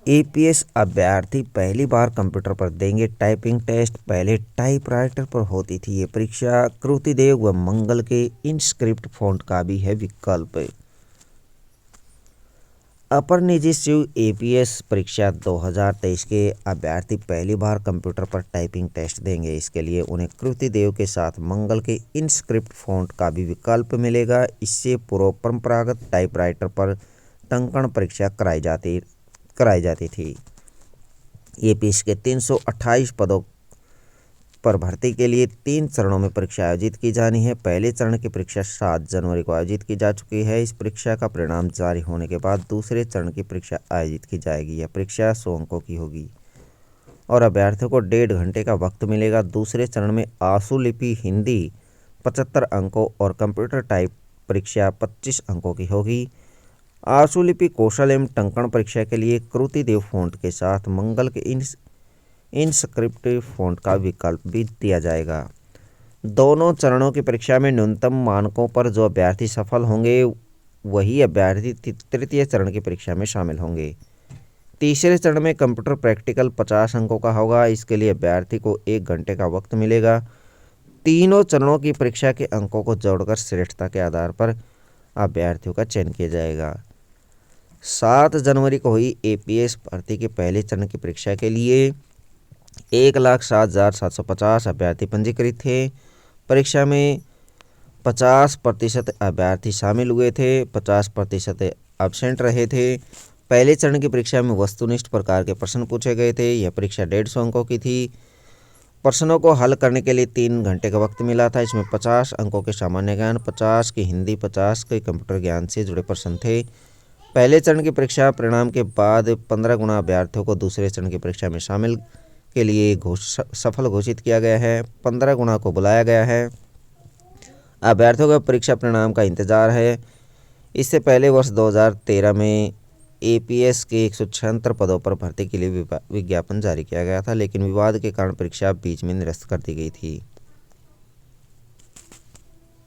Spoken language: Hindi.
एपीएस अभ्यर्थी पहली बार कंप्यूटर पर देंगे टाइपिंग टेस्ट। पहले टाइपराइटर पर होती थी ये परीक्षा। कृतिदेव व मंगल के इनस्क्रिप्ट फॉन्ट का भी है विकल्प। अपर निजी शिव एपीएस परीक्षा 2023 के अभ्यर्थी पहली बार कंप्यूटर पर टाइपिंग टेस्ट देंगे। इसके लिए उन्हें कृतिदेव के साथ मंगल के इनस्क्रिप्ट फॉन्ट का भी विकल्प मिलेगा। इससे पूर्व परंपरागत टाइपराइटर पर टंकण परीक्षा कराई जाती थी। एपीएस के 328 पदों पर भर्ती के लिए 3 चरणों में परीक्षा आयोजित की जानी है। पहले चरण की परीक्षा 7 जनवरी को आयोजित की जा चुकी है। इस परीक्षा का परिणाम जारी होने के बाद दूसरे चरण की परीक्षा आयोजित की जाएगी। यह परीक्षा 100 अंकों की होगी और अभ्यर्थियों को 1.5 घंटे का वक्त मिलेगा। दूसरे चरण में आशुलिपि हिंदी 75 अंकों और कंप्यूटर टाइप परीक्षा 25 अंकों की होगी। आशुलिपि कौशल एवं टंकण परीक्षा के लिए कृतिदेव फॉन्ट के साथ मंगल के इनस्क्रिप्ट फॉन्ट का विकल्प भी दिया जाएगा। दोनों चरणों की परीक्षा में न्यूनतम मानकों पर जो अभ्यर्थी सफल होंगे वही अभ्यर्थी तृतीय चरण की परीक्षा में शामिल होंगे। तीसरे चरण में कंप्यूटर प्रैक्टिकल 50 अंकों का होगा। इसके लिए अभ्यर्थी को 1 घंटे का वक्त मिलेगा। तीनों चरणों की परीक्षा के अंकों को जोड़कर श्रेष्ठता के आधार पर अभ्यर्थियों का चयन किया जाएगा। 7 जनवरी को हुई एपीएस भर्ती के पहले चरण की परीक्षा के लिए 1,07,750 अभ्यर्थी पंजीकृत थे। परीक्षा में 50% अभ्यर्थी शामिल हुए थे, 50% एब्सेंट रहे थे। पहले चरण की परीक्षा में वस्तुनिष्ठ प्रकार के प्रश्न पूछे गए थे। यह परीक्षा 150 अंकों की थी। प्रश्नों को हल करने के लिए 3 घंटे का वक्त मिला था। इसमें 50 अंकों के सामान्य ज्ञान, 50 की हिंदी, 50 के कंप्यूटर ज्ञान से जुड़े प्रश्न थे। पहले चरण की परीक्षा परिणाम के बाद 15 गुना अभ्यर्थियों को दूसरे चरण की परीक्षा में शामिल के लिए सफल घोषित किया गया है। 15 गुना को बुलाया गया है। अभ्यर्थियों को परीक्षा परिणाम का इंतजार है। इससे पहले वर्ष 2013 में एपीएस के 176 पदों पर भर्ती के लिए विज्ञापन जारी किया गया था, लेकिन विवाद के कारण परीक्षा बीच में निरस्त कर दी गई थी।